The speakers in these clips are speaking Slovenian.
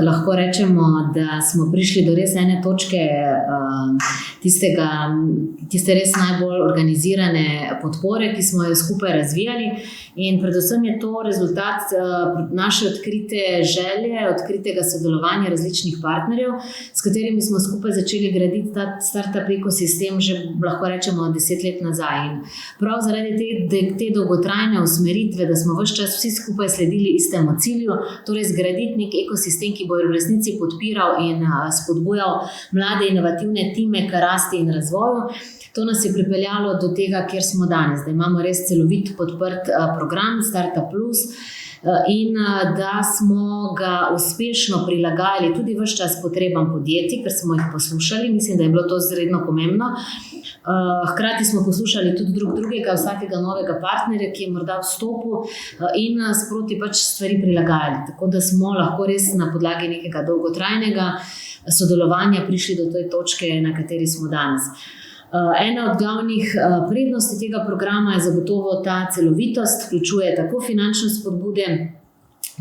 lahko rečemo, da smo prišli do res ene točke tiste res najbolj organizirane podpore, ki smo jo skupaj razvijali. In predvsem je to rezultat naše odkrite želje, odkritega sodelovanja različnih partnerjev, s katerimi smo skupaj začeli graditi ta startup ekosistem že lahko rečemo 10 let nazaj. In prav zaradi te dolgotrajne usmeritve, da smo ves čas vsi skupaj sledili istemu cilju, torej zgraditi nek ekosistem, ki bo v resnici podpiral in spodbujal mlade inovativne time k rasti in razvoju. To nas je pripeljalo do tega, kjer smo danes, da imamo res celovit podprt program Startup Plus in da smo ga uspešno prilagajali tudi ves čas potrebam podjetij, ker smo jih poslušali. Mislim, da je bilo to izredno pomembno. Hkrati smo poslušali tudi drugega, vsakega novega partnerja, ki je morda vstopil in sproti pač stvari prilagajali. Tako da smo lahko res na podlagi nekega dolgotrajnega sodelovanja prišli do te točke, na kateri smo danes. Ena od glavnih prednosti tega programa je zagotovo ta celovitost, vključuje tako finančne spodbude.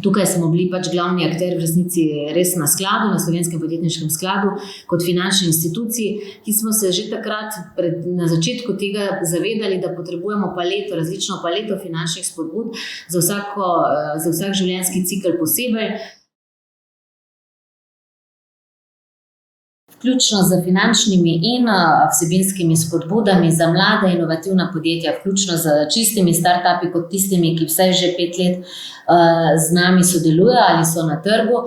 Tukaj smo bili pač glavni akter v resnici res na skladu, na Slovenskem podjetniškem skladu, kot finančni instituciji, ki smo se že takrat na začetku tega zavedali, da potrebujemo različno paleto finančnih spodbud za vsak življenjski cikel posebej. Vključno z finančnimi in vsebinskimi spodbudami za mlada inovativna podjetja, vključno z čistimi startupi kot tistimi, ki vsaj že 5 let z nami sodelujejo ali so na trgu.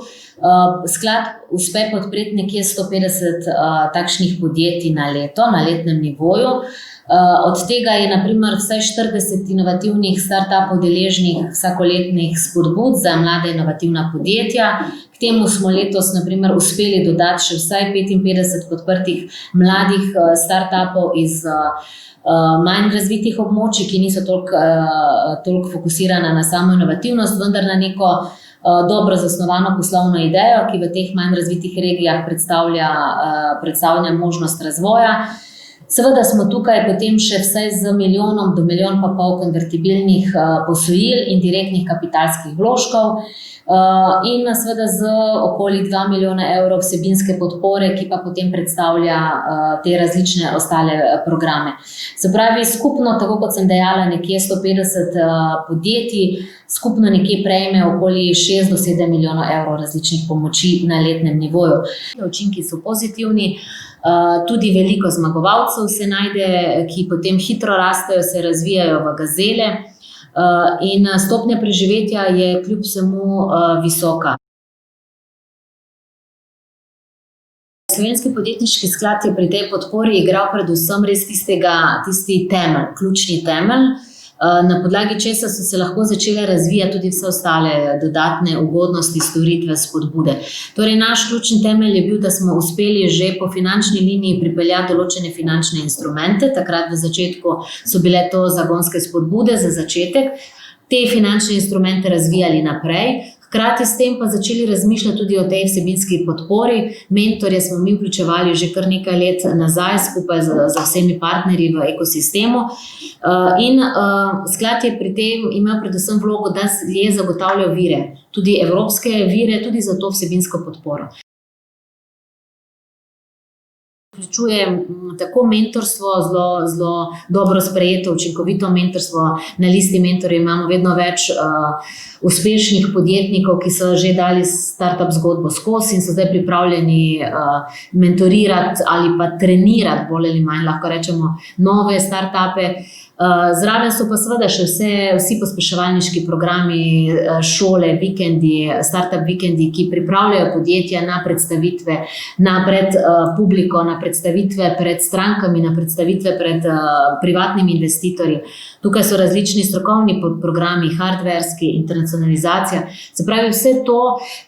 Sklad uspe podpreti nekje 150 takšnih podjetij na leto, na letnem nivoju. Od tega je na primer vsaj 40 inovativnih startupov deležnih vsakoletnih spodbud za mlada inovativna podjetja. K temu smo letos na primer uspeli dodati še vsaj 55 podprtih mladih startupov iz manj razvitih območij, ki niso toliko fokusirana na samo inovativnost, vendar na neko dobro zasnovano poslovno idejo, ki v teh manj razvitih regijah predstavlja možnost razvoja. Seveda smo tukaj potem še vsaj z milijonom do milijon pa pol konvertibilnih posojil in direktnih kapitalskih vložkov in seveda z okoli 2 milijona evrov vsebinske podpore, ki pa potem predstavlja te različne ostale programe. Se pravi, skupno, tako kot sem dejala, nekje 150 podjetij, skupno nekje prejme okoli 6 do 7 milijonov evrov različnih pomoči na letnem nivoju. Učinki so pozitivni. Tudi veliko zmagovalcev se najde, ki potem hitro rastejo, se razvijajo v gazele in stopnja preživetja je kljub vsemu visoka. Slovenski podjetniški sklad je pri tej podpori igral predvsem res tisti temelj, ključni temelj, na podlagi česa so se lahko začele razvijati tudi vse ostale dodatne ugodnosti, storitve, spodbude. Torej, naš ključni temelj je bil, da smo uspeli že po finančni liniji pripeljati določene finančne instrumente. Takrat v začetku so bile to zagonske spodbude za začetek. Te finančne instrumente razvijali naprej. Hkrati s tem pa začeli razmišljati tudi o tej vsebinski podpori. Mentorje smo mi vključevali že kar nekaj let nazaj skupaj z vsemi partnerji v ekosistemu. In sklad je pri tem imel predvsem vlogo, da je zagotavljal vire, tudi evropske vire, tudi za to vsebinsko podporo. Vključuje tako mentorstvo, zelo dobro sprejeto, učinkovito mentorstvo. Na listi mentorjev imamo vedno več uspešnih podjetnikov, ki so že dali startup zgodbo skozi in so zdaj pripravljeni mentorirati ali pa trenirati, bolj ali manj lahko rečemo, nove startupe. Zraven so pa seveda še vsi pospeševalniški programi, šole, vikendi, startup vikendi, ki pripravljajo podjetja na predstavitve pred publiko, na predstavitve pred strankami, na predstavitve pred privatnimi investitorji. Tukaj so različni strokovni programi, hardverski, internacionalizacija. Se pravi, vse to,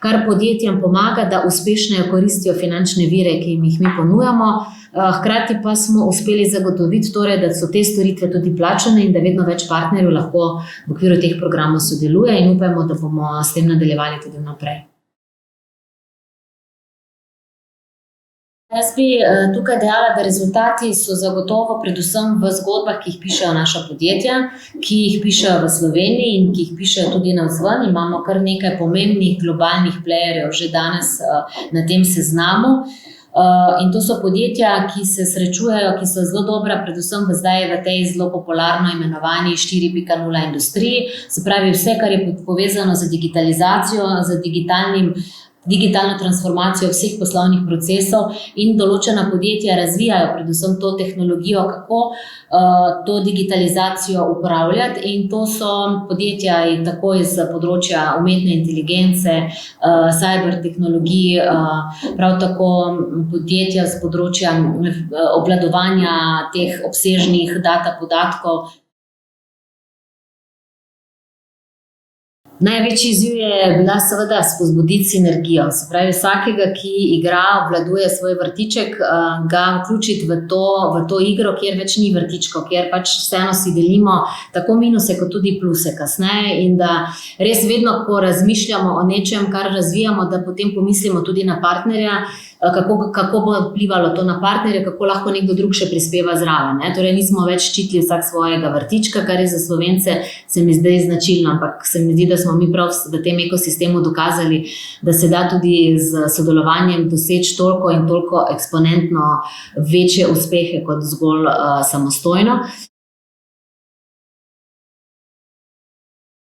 kar podjetjem pomaga, da uspešneje koristijo finančne vire, ki jih mi ponujamo. Hkrati pa smo uspeli zagotoviti, torej, da so te storitve tudi plačane in da vedno več partnerjev lahko v okviru teh programov sodeluje in upamo, da bomo s tem nadaljevali tudi naprej. Jaz bi tukaj dejala, da rezultati so zagotovo predvsem v zgodbah, ki jih pišejo naša podjetja, ki jih pišejo v Sloveniji in ki jih pišejo tudi navzven. Imamo kar nekaj pomembnih globalnih playerjev že danes na tem seznamu. In to so podjetja, ki se srečujejo, ki so zelo dobra, predvsem zdaj v tej zelo popularno imenovani 4.0 industriji. Se pravi, vse, kar je povezano z digitalizacijo, z digitalno transformacijo vseh poslovnih procesov, in določena podjetja razvijajo predvsem to tehnologijo, kako to digitalizacijo upravljati, in to so podjetja tako iz področja umetne inteligence, cyber tehnologij, prav tako podjetja z področja obvladovanja teh obsežnih data podatkov. Največji izziv je bila seveda spodbuditi sinergijo. Se pravi, vsakega, ki igra, obvladuje svoj vrtiček, ga vključiti v to igro, kjer več ni vrtičkov, kjer pač vseeno si delimo tako minuse kot tudi pluse kasneje, in da res vedno, ko razmišljamo o nečem, kar razvijamo, da potem pomislimo tudi na partnerja, kako bo vplivalo to na partnerja, kako lahko nekdo drug še prispeva zraven. Torej nismo več ščitili vsak svojega vrtička, kar je za Slovence se mi zdaj značilno, ampak se mi zdi, da smo mi prav v tem ekosistemu dokazali, da se da tudi z sodelovanjem doseči toliko in toliko eksponentno večje uspehe kot zgolj samostojno.